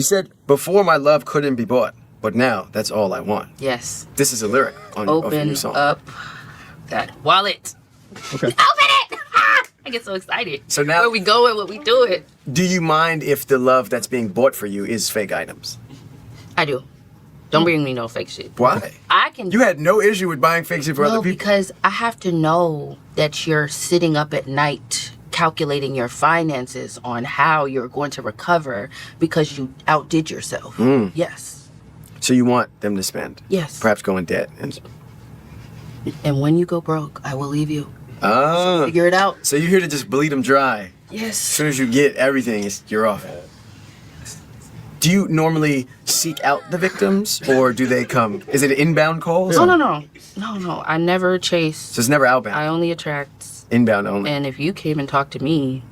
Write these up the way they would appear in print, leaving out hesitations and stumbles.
You said, before my love couldn't be bought, but now that's all I want. Yes. This is a lyric on your song. Open up that wallet. Okay. Open it! Ah! I get so excited. So now, where we go and what we do it. Do you mind if the love that's being bought for you is fake items? I do. Don't bring me no fake shit. Why? You had no issue with buying fake shit for other people? Because I have to know that you're sitting up at night calculating your finances on how you're going to recover because you outdid yourself. Yes. So you want them to spend? Yes. Perhaps go in debt. And when you go broke, I will leave you. Oh. So figure it out. So you're here to just bleed them dry? Yes. As soon as you get everything, you're off. Do you normally seek out the victims, or do they come? Is it inbound calls? No. I never chase. So it's never outbound? I only attract. Inbound only. And if you came and talked to me,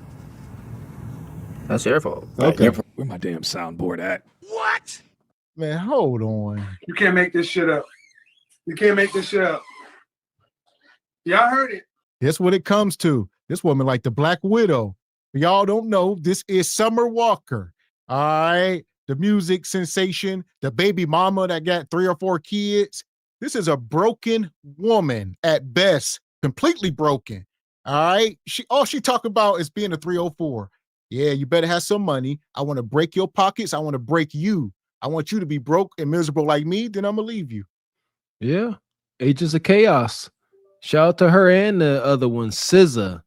that's your fault. Okay. Where my damn soundboard at? What? Man, hold on. You can't make this shit up. You can't make this shit up. Y'all heard it. That's what it comes to. This woman like the Black Widow. Y'all don't know, this is Summer Walker. All right. The music sensation, the baby mama that got 3 or 4 kids. This is a broken woman at best, completely broken. All right. All she talk about is being a 304. Yeah, you better have some money. I want to break your pockets. I want to break you. I want you to be broke and miserable like me. Then I'm going to leave you. Yeah. Agents of Chaos. Shout out to her and the other one, SZA.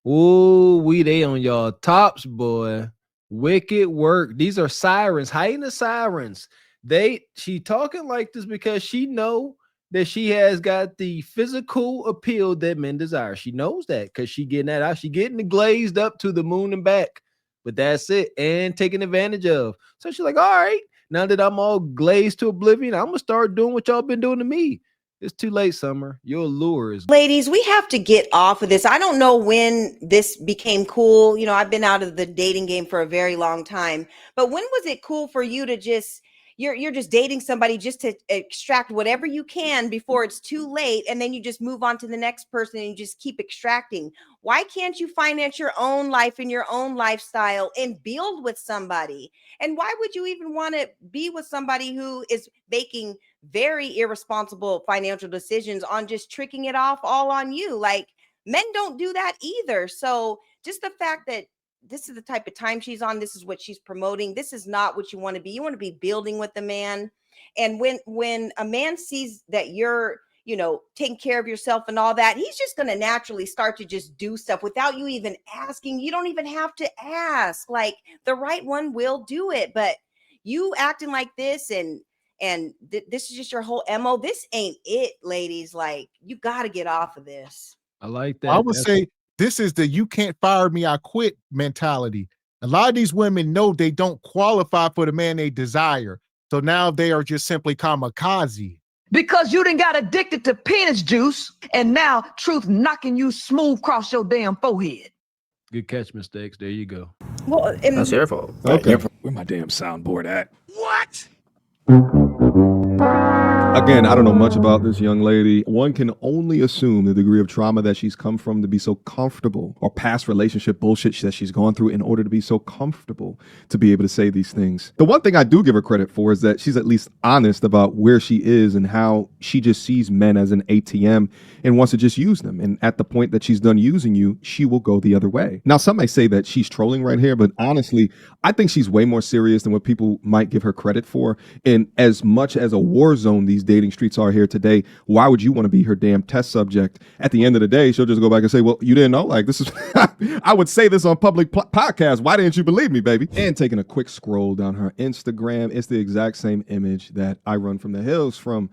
Ooh, they on y'all tops, boy. Wicked work. These are sirens, hiding the sirens. She talking like this because she know that she has got the physical appeal that men desire. She knows that because she getting that out. She getting the glazed up to the moon and back. But that's it. And taking advantage of. So she's like, all right, now that I'm all glazed to oblivion, I'm going to start doing what y'all been doing to me. It's too late, Summer. Your allure is... Ladies, we have to get off of this. I don't know when this became cool. You know, I've been out of the dating game for a very long time. But when was it cool for you to just... You're just dating somebody just to extract whatever you can before it's too late, and then you just move on to the next person and you just keep extracting. Why can't you finance your own life and your own lifestyle and build with somebody? And why would you even want to be with somebody who is making very irresponsible financial decisions on just tricking it off all on you? Like, men don't do that either. So just the fact that this is the type of time she's on, this is what she's promoting, this is not what you want to be. You want to be building with the man. And when a man sees that you're, you know, taking care of yourself and all that, he's just going to naturally start to just do stuff without you even asking. You don't even have to ask. Like, the right one will do it. But you acting like this and this is just your whole MO. This ain't it, ladies. Like, you got to get off of this. I like that. I would say this is the you can't fire me, I quit mentality. A lot of these women know they don't qualify for the man they desire. So now they are just simply kamikaze. Because you done got addicted to penis juice, and now truth knocking you smooth across your damn forehead. Good catch, Mr. X. There you go. Well, that's your fault. Okay. Where my damn soundboard at? What? Again, I don't know much about this young lady. One can only assume the degree of trauma that she's come from to be so comfortable, or past relationship bullshit that she's gone through in order to be so comfortable to be able to say these things. The one thing I do give her credit for is that she's at least honest about where she is and how she just sees men as an ATM and wants to just use them. And at the point that she's done using you, she will go the other way. Now, some may say that she's trolling right here, but honestly, I think she's way more serious than what people might give her credit for. And as much as a war zone these dating streets are here today, why would you want to be her damn test subject? At the end of the day, she'll just go back and say, well, you didn't know, like, this is I would say this on public podcast. Why didn't you believe me, baby? And taking a quick scroll down her Instagram, it's the exact same image that I run from the hills from.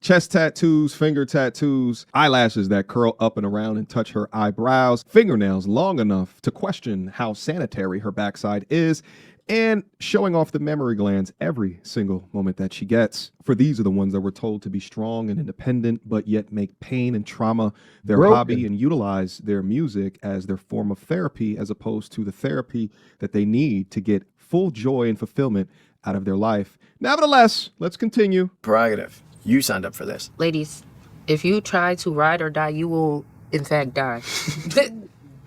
Chest tattoos, finger tattoos, eyelashes that curl up and around and touch her eyebrows, fingernails long enough to question how sanitary her backside is, and showing off the memory glands every single moment that she gets. For these are the ones that were told to be strong and independent, but yet make pain and trauma their hobby and utilize their music as their form of therapy, as opposed to the therapy that they need to get full joy and fulfillment out of their life. Nevertheless, let's continue. Prerogative. You signed up for this. Ladies, if you try to ride or die, you will, in fact, die.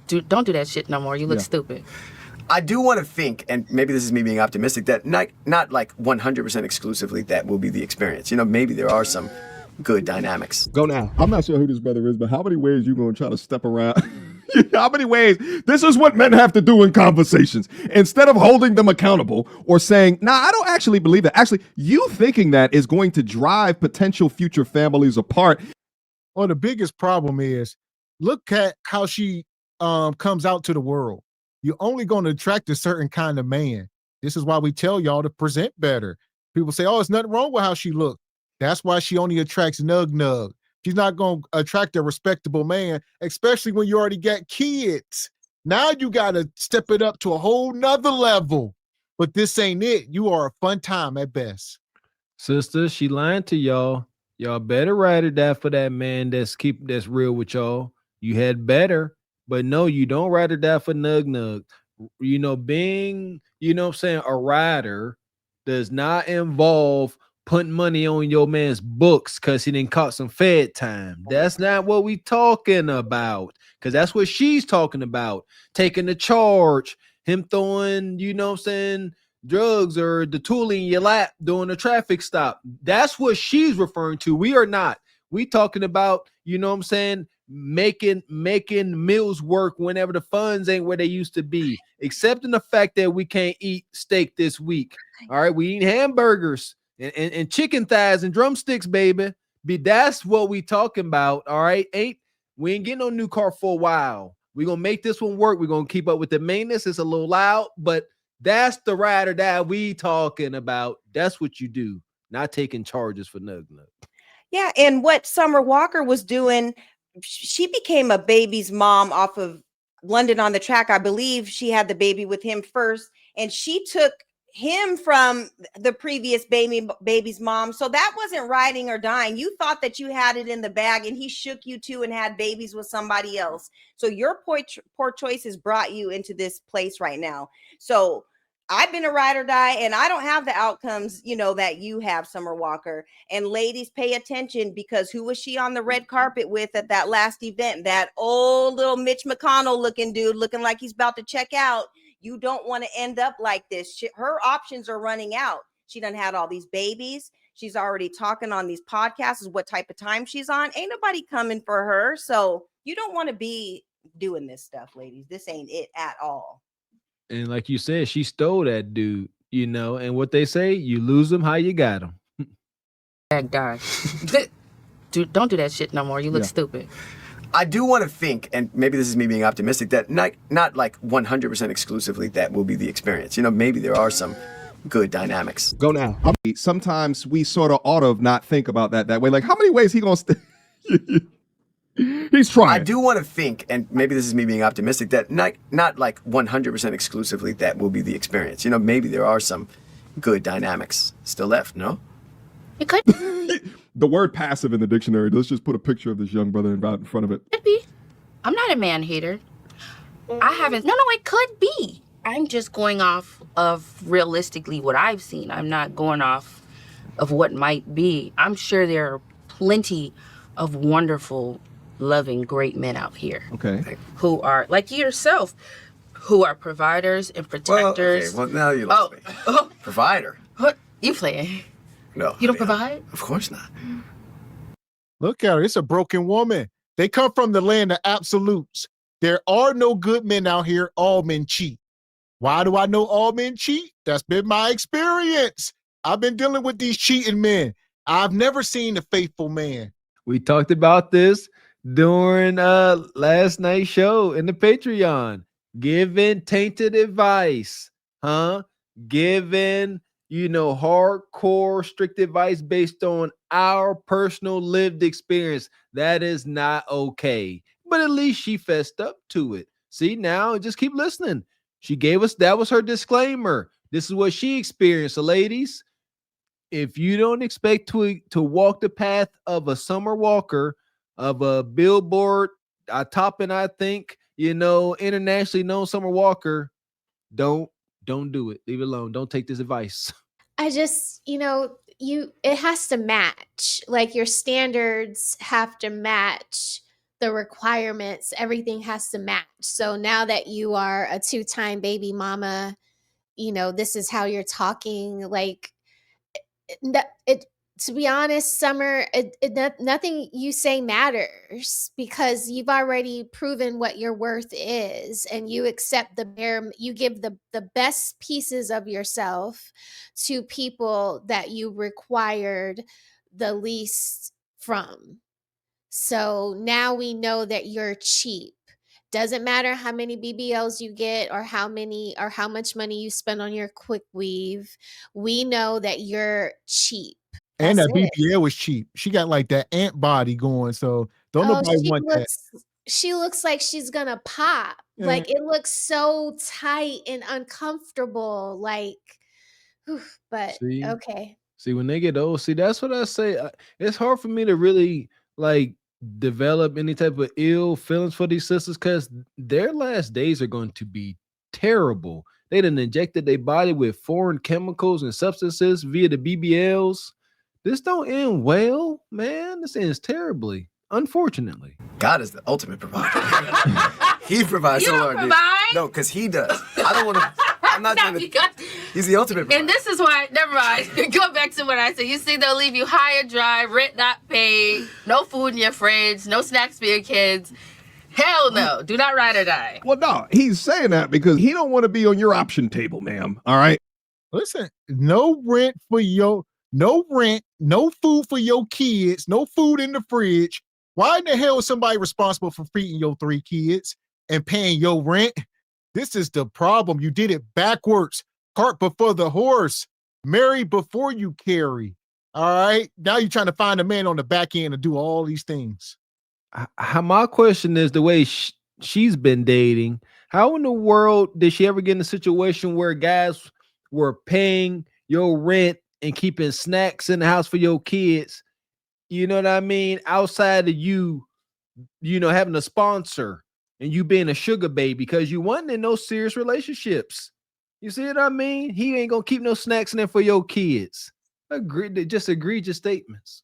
Don't do that shit no more. You look stupid. I do want to think, and maybe this is me being optimistic, that not like 100% exclusively that will be the experience. You know, maybe there are some good dynamics. Go now. I'm not sure who this brother is, but how many ways you gonna try to step around? How many ways? This is what men have to do in conversations. Instead of holding them accountable or saying, nah, I don't actually believe that. Actually, you thinking that is going to drive potential future families apart. Well, the biggest problem is look at how she comes out to the world. You're only going to attract a certain kind of man. This is why we tell y'all to present better. People say, oh, there's nothing wrong with how she looks. That's why she only attracts nug. She's not going to attract a respectable man, especially when you already got kids. Now you got to step it up to a whole nother level. But this ain't it. You are a fun time at best. Sister, she lying to y'all. Y'all better ride or die for that man that's real with y'all. You had better, but no, you don't ride or die for nug. You know, being, you know what I'm saying, a rider does not involve putting money on your man's books because he didn't caught some Fed time. That's not what we talking about. Because that's what she's talking about. Taking the charge, him throwing, you know what I'm saying, drugs or the tool in your lap during a traffic stop. That's what she's referring to. We are not. We talking about, you know what I'm saying, making meals work whenever the funds ain't where they used to be, accepting the fact that we can't eat steak this week. All right, we eat hamburgers and chicken thighs and drumsticks, baby. That's what we talking about. All right, we ain't getting no new car for a while. We're gonna make this one work. We're gonna keep up with the maintenance. It's a little loud, but that's the ride or die we talking about. That's what you do, not taking charges for nug. Yeah, and what Summer Walker was doing, she became a baby's mom off of London on the Track. I believe she had the baby with him first, and she took him from the previous baby's mom. So that wasn't riding or dying. You thought that you had it in the bag, and he shook you too and had babies with somebody else. So your poor choices brought you into this place right now. So I've been a ride or die, and I don't have the outcomes, you know, that you have, Summer Walker. And ladies, pay attention, because who was she on the red carpet with at that last event? That old little Mitch McConnell looking dude, looking like he's about to check out. You don't want to end up like this. Her options are running out. She done had all these babies. She's already talking on these podcasts is what type of time she's on. Ain't nobody coming for her. So you don't want to be doing this stuff, ladies. This ain't it at all. And like you said, she stole that dude, you know, and what they say, you lose them how you got them. That guy. Dude, don't do that shit no more. You look stupid. I do want to think, and maybe this is me being optimistic, that not like 100% exclusively that will be the experience. You know, maybe there are some good dynamics. Go now. Sometimes we sort of ought to not think about that way. Like, how many ways he gonna He's trying. I do want to think, and maybe this is me being optimistic, that not like 100% exclusively that will be the experience. You know, maybe there are some good dynamics still left, no? It could The word passive in the dictionary, let's just put a picture of this young brother in front of it. be. I'm not a man hater. I haven't. No, it could be. I'm just going off of realistically what I've seen. I'm not going off of what might be. I'm sure there are plenty of wonderful, loving, great men out here. Okay. Who are like yourself, who are providers and protectors. Well, now you lost me. Provider? What? You playing? No. You don't provide? Of course not. Look at her. It's a broken woman. They come from the land of absolutes. There are no good men out here. All men cheat. Why do I know all men cheat? That's been my experience. I've been dealing with these cheating men. I've never seen a faithful man. We talked about this during last night's show in the Patreon. Giving tainted advice, giving, you know, hardcore strict advice based on our personal lived experience. That is not okay. But at least she fessed up to it. See, now just keep listening. She gave us, that was her disclaimer. This is what she experienced. So ladies, if you don't expect to walk the path of a Summer Walker, of a Billboard topping, I think, you know, internationally known Summer Walker, don't do it. Leave it alone. Don't take this advice. I just, you know, it has to match. Like your standards have to match the requirements, everything has to match. So now that you are a 2-time baby mama, you know, this is how you're talking. Like, it to be honest, Summer, nothing you say matters because you've already proven what your worth is, and you accept you give the best pieces of yourself to people that you required the least from. So now we know that you're cheap. Doesn't matter how many BBLs you get or how much money you spend on your quick weave. We know that you're cheap. And That's that it. BBL was cheap. She got like that ant body going, so don't Oh, nobody want that. she looks like she's gonna pop. Eh, Like, it looks so tight and uncomfortable. Like, whew, but See, okay. see, when they get old, see, that's what I say. It's hard for me to really like develop any type of ill feelings for these sisters because their last days are going to be terrible. They done injected their body with foreign chemicals and substances via the BBLs. This don't end well, man. This ends terribly, unfortunately. God is the ultimate provider. He provides You so don't hard. provide? No, because he does. I don't want to. I'm not No, trying to. because- He's the ultimate provider. And this is why, never mind. Go back to what I said. You see, they'll leave you high and dry, rent not paid, no food in your fridge, no snacks for your kids. Hell no. Do not ride or die. Well, no, he's saying that because he don't want to be on your option table, ma'am. All right. Listen, no rent, no food for your kids, no food in the fridge. Why in the hell is somebody responsible for feeding your 3 kids and paying your rent? This is the problem. You did it backwards. Cart before the horse. Marry before you carry. All right. Now you're trying to find a man on the back end to do all these things. My question is the way she's been dating. How in the world did she ever get in a situation where guys were paying your rent and keeping snacks in the house for your kids? You know what I mean? Outside of you having a sponsor and you being a sugar baby because you wasn't in no serious relationships. You see what I mean? He ain't gonna keep no snacks in there for your kids. Just egregious statements.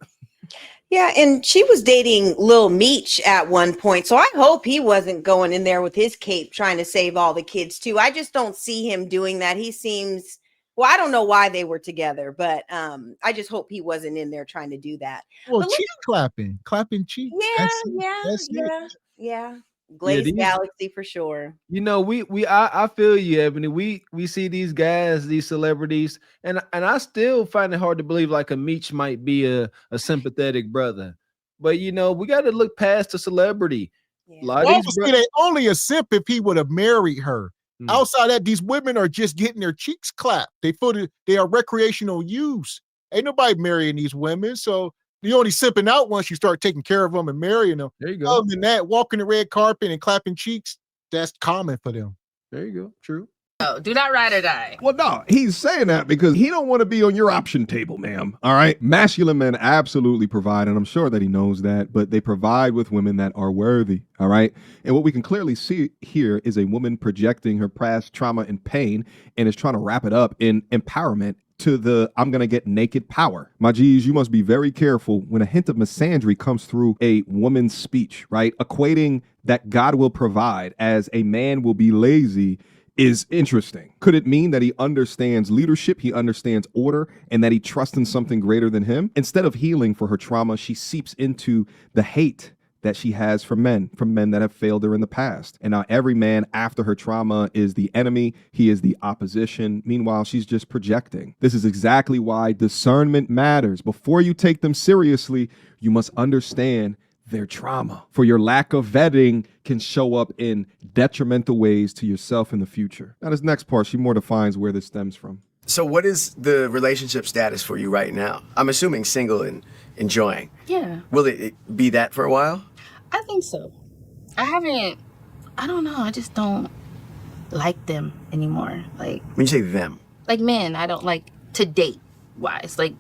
Yeah, and she was dating Lil Meech at one point, so I hope he wasn't going in there with his cape trying to save all the kids too. I just don't see him doing that. He seems, well, I don't know why they were together, but I just hope he wasn't in there trying to do that. Well, But cheek clapping cheeks. That's it. Yeah. Glazed Galaxy for sure. I feel you, Ebony. We see these guys, these celebrities, and I still find it hard to believe like a Meech might be a sympathetic brother. But we got to look past the celebrity. Yeah. A lot of Well, these see, they only a simp if he would have married her. Hmm. Outside that, these women are just getting their cheeks clapped. They are recreational use. Ain't nobody marrying these women. So you're only simping out once you start taking care of them and marrying them. There you go. Other than that, walking the red carpet and clapping cheeks, that's common for them. There you go. True. No, do not ride or die. Well, no, he's saying that because he don't want to be on your option table, ma'am. All right. Masculine men absolutely provide, and I'm sure that he knows that, but they provide with women that are worthy. All right. And what we can clearly see here is a woman projecting her past trauma and pain and is trying to wrap it up in empowerment to the I'm going to get naked power. My G's, you must be very careful when a hint of misandry comes through a woman's speech, right? Equating that God will provide as a man will be lazy is interesting. Could it mean that he understands leadership, he understands order, and that he trusts in something greater than him? Instead of healing for her trauma, she seeps into the hate that she has from men that have failed her in the past. And now every man after her trauma is the enemy. He is the opposition. Meanwhile, she's just projecting. This is exactly why discernment matters. Before you take them seriously, you must understand their trauma. For your lack of vetting can show up in detrimental ways to yourself in the future. Now, this next part, she more defines where this stems from. So what is the relationship status for you right now? I'm assuming single and enjoying. Yeah, Will it be that for a while? I think so. I don't know. I just don't like them anymore. Like When you say them, men, I don't like to date wise. Like,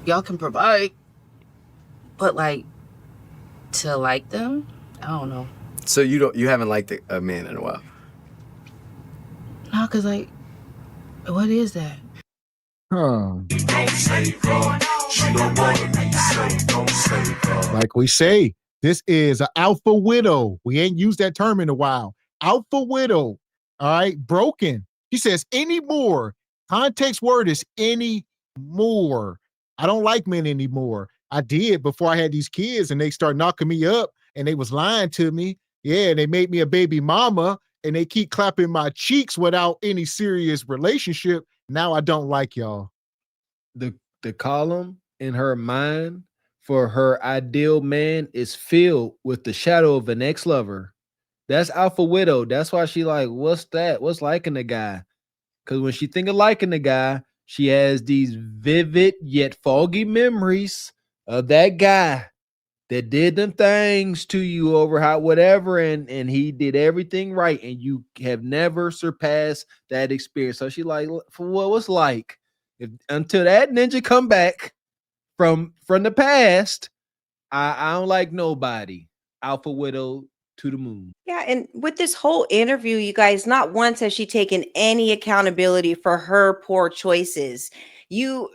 y'all can provide, but like to like them, I don't know. so you haven't liked a man in a while. No, cause like, what is that? Huh. don't save her. She don't wanna be saved, don't save her. Like we say, this is an alpha widow. We ain't used that term in a while. Alpha widow. All right. Broken. She says anymore. Context word is anymore. I don't like men anymore. I did before I had these kids and they start knocking me up and they was lying to me. Yeah, they made me a baby mama and they keep clapping my cheeks without any serious relationship. Now I don't like y'all. The column in her mind for her ideal man is filled with the shadow of an ex-lover. That's alpha widow. That's why she like, what's that? What's liking the guy? Because when she think of liking the guy, she has these vivid yet foggy memories of that guy that did them things to you over how whatever, and he did everything right, and you have never surpassed that experience. So she like, for what was like, if until that ninja come back from the past, I don't like nobody. Alpha widow to the moon. Yeah, and with this whole interview, you guys, not once has she taken any accountability for her poor choices. You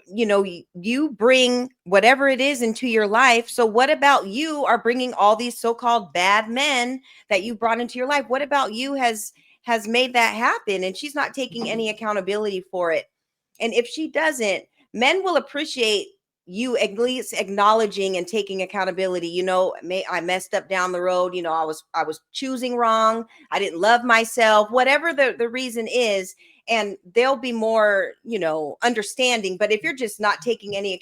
bring whatever it is into your life. So what about you are bringing all these so-called bad men that you brought into your life? What about you has made that happen? And she's not taking any accountability for it. And if she doesn't, men will appreciate you at least acknowledging and taking accountability. I messed up down the road. I was choosing wrong. I didn't love myself, whatever the reason is. And they'll be more, understanding. But if you're just not taking any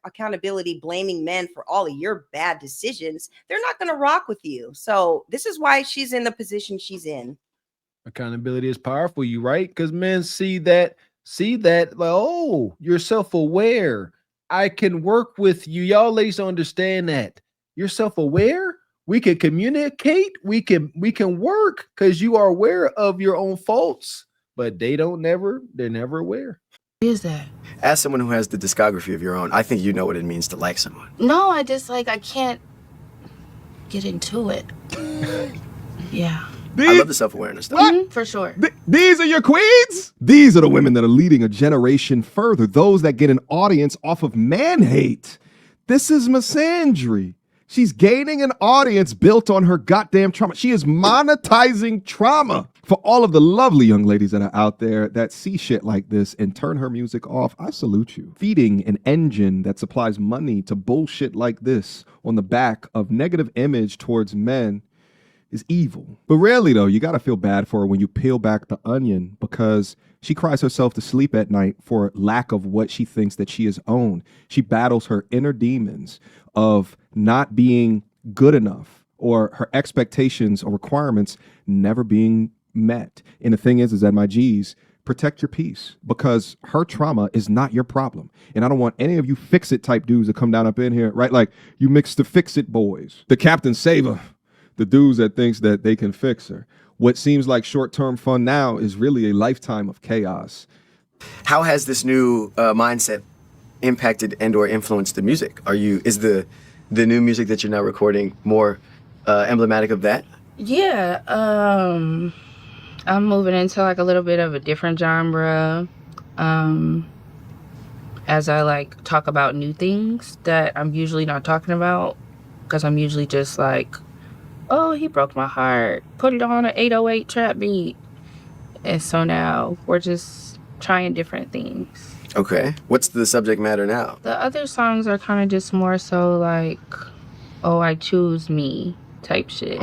accountability, blaming men for all of your bad decisions, they're not going to rock with you. So this is why she's in the position she's in. Accountability is powerful, you right? Because men see that like, oh, you're self-aware. I can work with you. Y'all ladies don't understand that. You're self-aware. We can communicate. We can work because you are aware of your own faults. But they're never aware. What is that? As someone who has the discography of your own, I think you know what it means to like someone. No, I just I can't get into it. Yeah. I love the self-awareness stuff. Mm-hmm, for sure. These are your queens? These are the women that are leading a generation further, those that get an audience off of man hate. This is misandry. She's gaining an audience built on her goddamn trauma. She is monetizing trauma. For all of the lovely young ladies that are out there that see shit like this and turn her music off, I salute you. Feeding an engine that supplies money to bullshit like this on the back of negative image towards men is evil. But rarely, though, you got to feel bad for her when you peel back the onion, because she cries herself to sleep at night for lack of what she thinks that she is owned. She battles her inner demons of not being good enough or her expectations or requirements never being met. And the thing is that my G's, protect your peace, because her trauma is not your problem. And I don't want any of you fix-it type dudes to come down up in here, right? Like you mix the fix-it boys, the Captain Saver, the dudes that thinks that they can fix her. What seems like short-term fun now is really a lifetime of chaos. How has this new mindset impacted and or influenced the music? Is the new music that you're now recording more emblematic of that? Yeah. I'm moving into a little bit of a different genre. As I talk about new things that I'm usually not talking about, because I'm usually just oh, he broke my heart, put it on an 808 trap beat. And so now we're just trying different things. Okay. What's the subject matter now? The other songs are kind of just more so oh, I choose me type shit.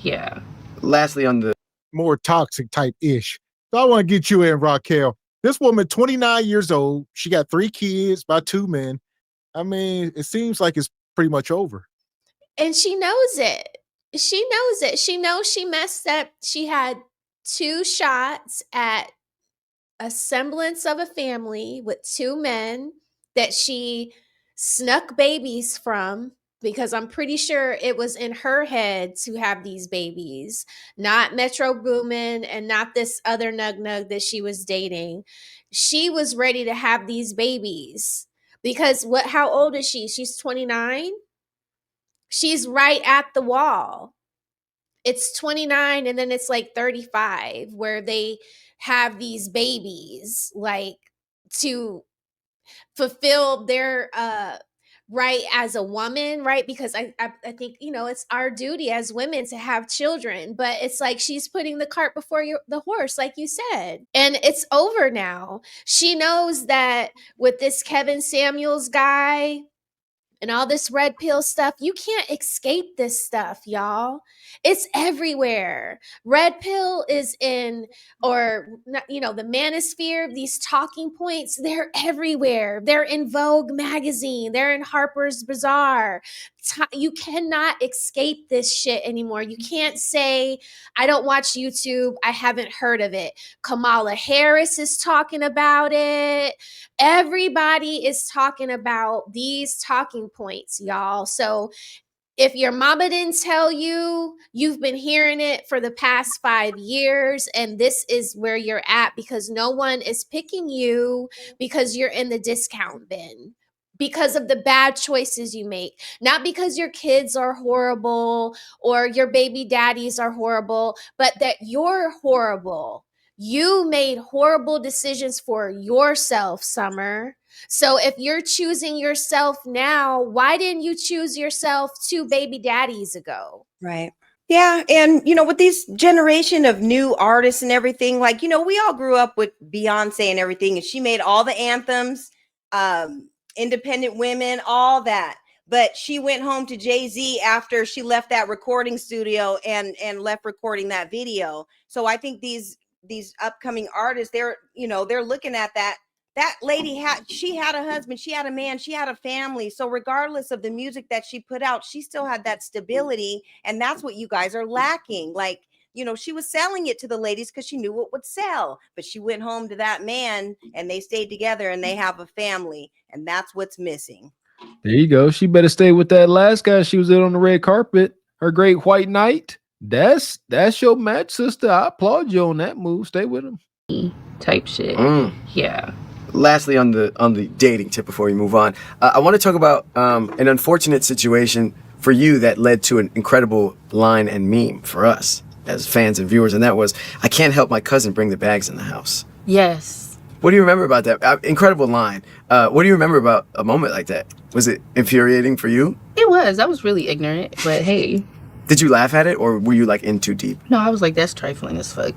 Yeah. Lastly, on the more toxic type ish. So I want to get you in, Raquel. This woman, 29 years old. She got 3 kids by 2 men. I mean, it seems like it's pretty much over. And she knows it. She knows it. She knows she messed up. She had 2 shots at a semblance of a family with 2 men that she snuck babies from, because I'm pretty sure it was in her head to have these babies, not Metro Boomin and not this other nug that she was dating. She was ready to have these babies because how old is she? She's 29. She's right at the wall. It's 29 and then it's 35 where they have these babies to fulfill their right as a woman, right? Because I think, you know, it's our duty as women to have children, but it's like she's putting the cart before the horse, like you said. And it's over now. She knows that with this Kevin Samuels guy and all this red pill stuff, you can't escape this stuff, y'all. It's everywhere. Red pill is in, or, you know, the manosphere, these talking points, they're everywhere. They're in Vogue magazine, they're in Harper's Bazaar. You cannot escape this shit anymore. You can't say, I don't watch YouTube, I haven't heard of it. Kamala Harris is talking about it. Everybody is talking about these talking points, y'all. So if your mama didn't tell you, you've been hearing it for the past 5 years, and this is where you're at because no one is picking you because you're in the discount bin, because of the bad choices you make, not because your kids are horrible or your baby daddies are horrible, but that you're horrible. You made horrible decisions for yourself, Summer. So if you're choosing yourself now, why didn't you choose yourself 2 baby daddies ago? Right. Yeah. And, you know, with these generation of new artists and everything, like, you know, we all grew up with Beyonce and everything, and she made all the anthems, independent women, all that. But she went home to Jay-Z after she left that recording studio and left recording that video. So I think these upcoming artists, they're, you know, they're looking at that lady she had a husband, she had a man, she had a family. So regardless of the music that she put out, she still had that stability. And that's what you guys are lacking. Like, you know, she was selling it to the ladies because she knew what would sell, but she went home to that man and they stayed together and they have a family. And that's what's missing. There you go. She better stay with that last guy she was in on the red carpet, her great white knight. That's your match, sister. I applaud you on that move. Stay with him. Type shit. Yeah. Lastly, on the dating tip before we move on, I want to talk about an unfortunate situation for you that led to an incredible line and meme for us as fans and viewers, and that was, I can't help my cousin bring the bags in the house. Yes. What do you remember about that? Incredible line. What do you remember about a moment like that? Was it infuriating for you? It was. I was really ignorant, but hey. Did you laugh at it, or were you like in too deep? No, I was like, that's trifling as fuck.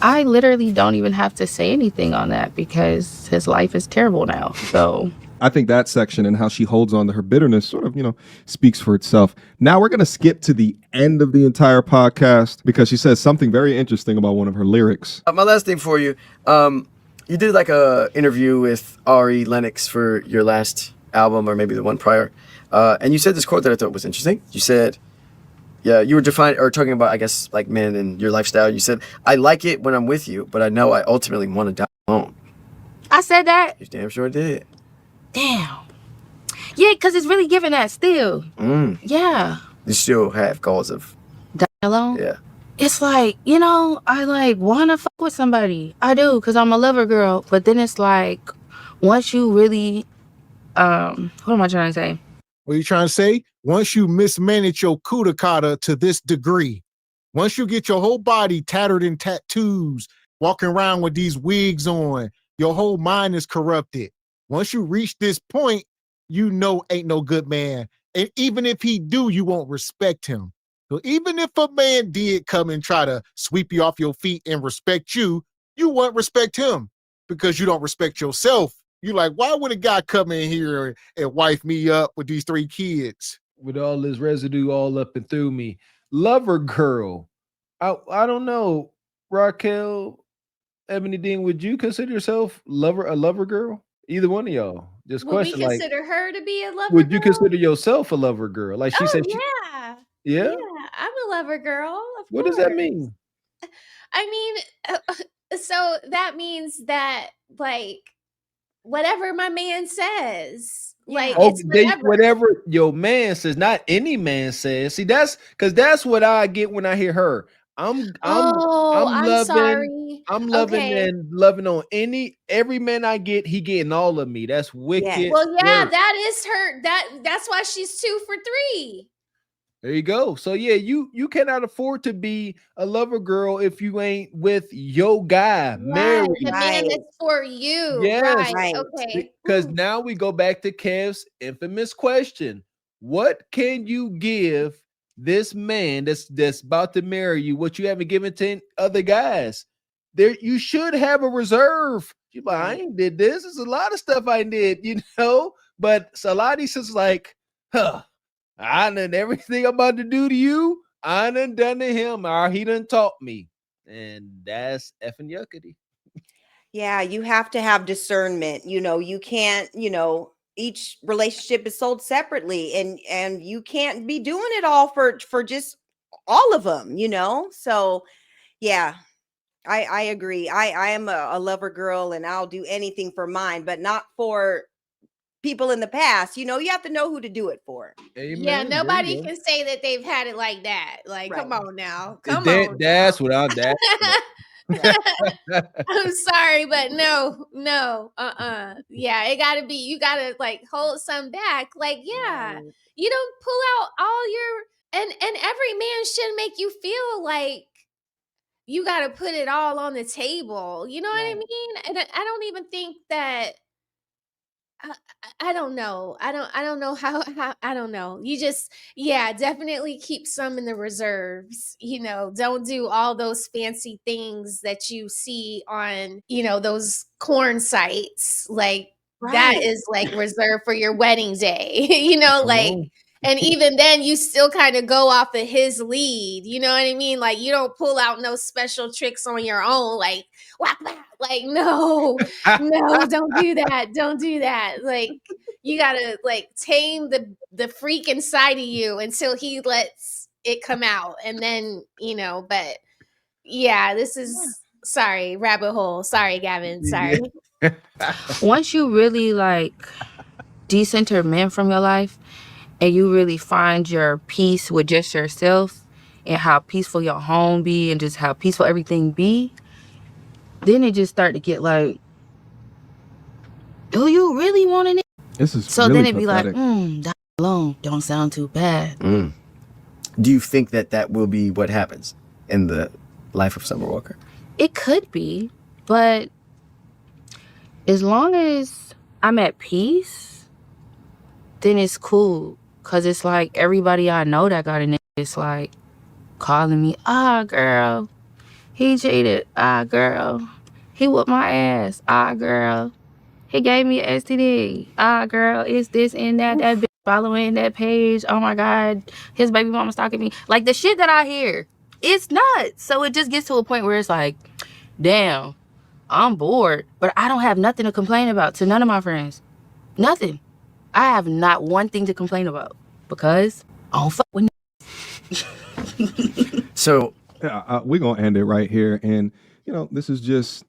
I literally don't even have to say anything on that because his life is terrible now. So I think that section and how she holds on to her bitterness sort of, you know, speaks for itself. Now we're going to skip to the end of the entire podcast because she says something very interesting about one of her lyrics. My last thing for you, you did like a interview with Ari Lennox for your last album, or maybe the one prior, and you said this quote that I thought was interesting. You said, yeah, you were talking about, I guess, like men and your lifestyle. You said, I like it when I'm with you, but I know I ultimately want to die alone. I said that? You damn sure did. Damn. Yeah, because it's really giving that still. Yeah. You still have goals of dying alone? Yeah. It's like, you know, I like want to fuck with somebody. I do, because I'm a lover girl. But then it's like, once you really, what am I trying to say? What are you trying to say? Once you mismanage your kudakata to this degree, once you get your whole body tattered in tattoos, walking around with these wigs on, your whole mind is corrupted. Once you reach this point, you know ain't no good man. And even if he do, you won't respect him. So even if a man did come and try to sweep you off your feet and respect you, you won't respect him because you don't respect yourself. You like, why would a guy come in here and wife me up with these 3 kids? With all this residue all up and through me. Lover girl. I don't know. Raquel, Ebony Dean, would you consider yourself a lover girl? Either one of y'all. Just Would question, we like, consider her to be a lover would you girl? consider yourself a lover girl? Like she said, Yeah. Yeah? Yeah, I'm a lover girl. Of What course. does that mean? I mean, so that means that, like, whatever my man says, like, Oh, it's whatever. whatever your man says, not any man says. See, that's because that's what I get when I hear her. I'm loving, sorry. I'm loving Okay. and loving on every man I get, he getting all of me. That's wicked. Well, yeah, work. that is her. That's why she's 2 for 3. There you go. So yeah, you cannot afford to be a lover girl if you ain't with your guy, Yeah, married. the man Right. that's for you. Yes, Right. Right. Okay. because now we go back to Kev's infamous question: what can you give this man that's about to marry you? What you haven't given to other guys? There, you should have a reserve. You like, I Right. ain't did this. There's a lot of stuff I did, you know. But Saladi's just like, huh. I done everything I'm about to do to you. I done to him, or he done taught me, and that's effing yuckity. Yeah, you have to have discernment. You can't, each relationship is sold separately, and you can't be doing it all for just all of them. So, yeah, I agree. I am a lover girl, and I'll do anything for mine, but not for people in the past. You have to know who to do it for. Yeah, Amen. There nobody you can say that they've had it like that. Like, Right. come on now. go. Come on That's what I'm. That's now. what I'm sorry, but no, no, yeah, it gotta be, you gotta like hold some back. Like, yeah, Right. you don't pull out all your, and every man should make you feel like you gotta put it all on the table. You know what I Right. mean? And I don't even think that I, I don't know. I don't know how I don't know. You just, yeah, definitely keep some in the reserves. Don't do all those fancy things that you see on, those corn sites. Like that Right. is like reserved for your wedding day. Come Like, on. and even then you still kind of go off of his lead. You know what I mean? Like you don't pull out no special tricks on your own, like whack, whack. Like, no, no, don't do that. Don't do that. Like you gotta like tame the freak inside of you until he lets it come out. And then, but yeah, this is sorry, rabbit hole. Sorry, Gavin. Yeah. Sorry. Once you really like decenter men from your life and you really find your peace with just yourself and how peaceful your home be and just how peaceful everything be, then it just start to get like, do you really want it? This is So really then it'd be like, pathetic. that alone don't sound too bad. Do you think that will be what happens in the life of Summer Walker? It could be, but as long as I'm at peace, then it's cool. Cause it's like everybody I know that got a nigga, it's like calling me, girl, he cheated. Girl, he whooped my ass. Girl, he gave me an STD. Girl, it's this and that. That bitch following that page. Oh my God, his baby mama stalking me. Like the shit that I hear, it's nuts. So it just gets to a point where it's like, damn, I'm bored, but I don't have nothing to complain about to none of my friends. Nothing. I have not one thing to complain about because I don't fuck with. So Yeah, we're gonna end it right here, and this is just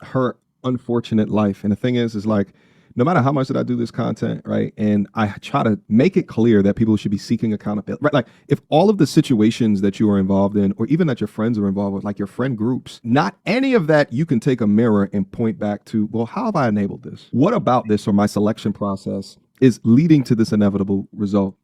her unfortunate life. And the thing is like, no matter how much that I do this content, right, and I try to make it clear that people should be seeking accountability, right? Like, if all of the situations that you are involved in, or even that your friends are involved with, like your friend groups, not any of that you can take a mirror and point back to, well, how have I enabled this? What about this or my selection process is leading to this inevitable result?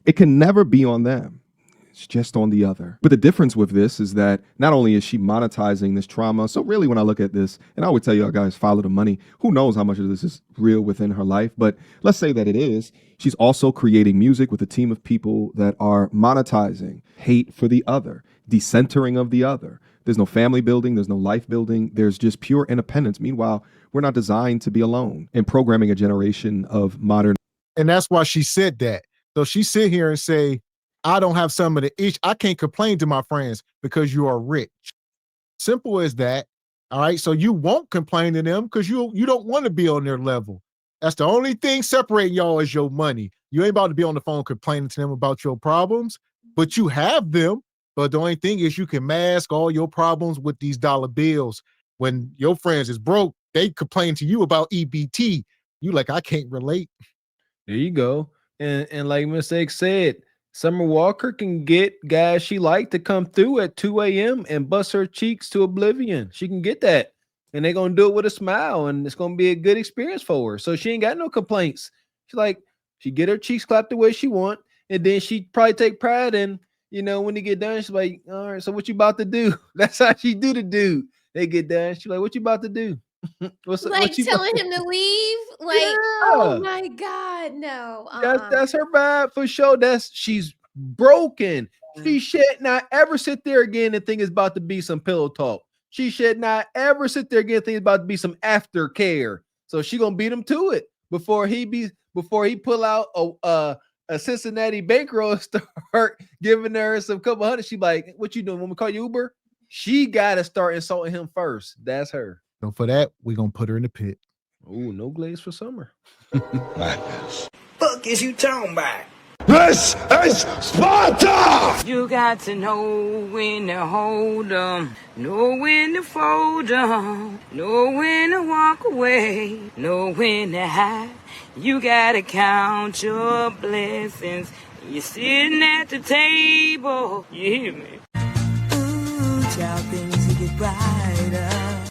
It can never be on them. It's just on the other. But the difference with this is that not only is she monetizing this trauma, so really when I look at this, and I would tell y'all guys, follow the money, who knows how much of this is real within her life, but let's say that it is. She's also creating music with a team of people that are monetizing hate for the other, decentering of the other. There's no family building, there's no life building, there's just pure independence. Meanwhile, we're not designed to be alone, and programming a generation of modern. And that's why she said that. So she sit here and say, I don't have some of the issue. I can't complain to my friends because you are rich. Simple as that. All right. So you won't complain to them because you don't want to be on their level. That's the only thing separating y'all is your money. You ain't about to be on the phone complaining to them about your problems, but you have them. But the only thing is you can mask all your problems with these dollar bills. When your friends is broke, they complain to you about EBT. You like, I can't relate. There you go. And like Miss X said, Summer Walker can get guys she like to come through at 2 a.m. and bust her cheeks to oblivion. She can get that. And they're gonna do it with a smile, and it's gonna be a good experience for her. So she ain't got no complaints. She get her cheeks clapped the way she want, And then she probably take pride in, you know, when they get done, she's like, all right, so what you about to do? That's how she do the dude. They get done. She's like, what you about to do? Like what you telling him to leave. Like, oh Yeah. my God, no. That's her bad for sure. She's broken. She should not ever sit there again and think it's about to be some pillow talk. She should not ever sit there again and think it's about to be some aftercare. So she gonna beat him to it before he pull out a Cincinnati bankroll and start giving her some couple hundred. She like, what you doing? When we call you Uber? She gotta start insulting him first. That's her. So for that, we're gonna put her in the pit. Ooh, no glaze for summer. Fuck is you talking about? This is Sparta! You got to know when to hold 'em, know when to fold 'em, know when to walk away, know when to hide. You gotta count your blessings. You're sitting at the table. You hear me? Ooh, child, things will get brighter.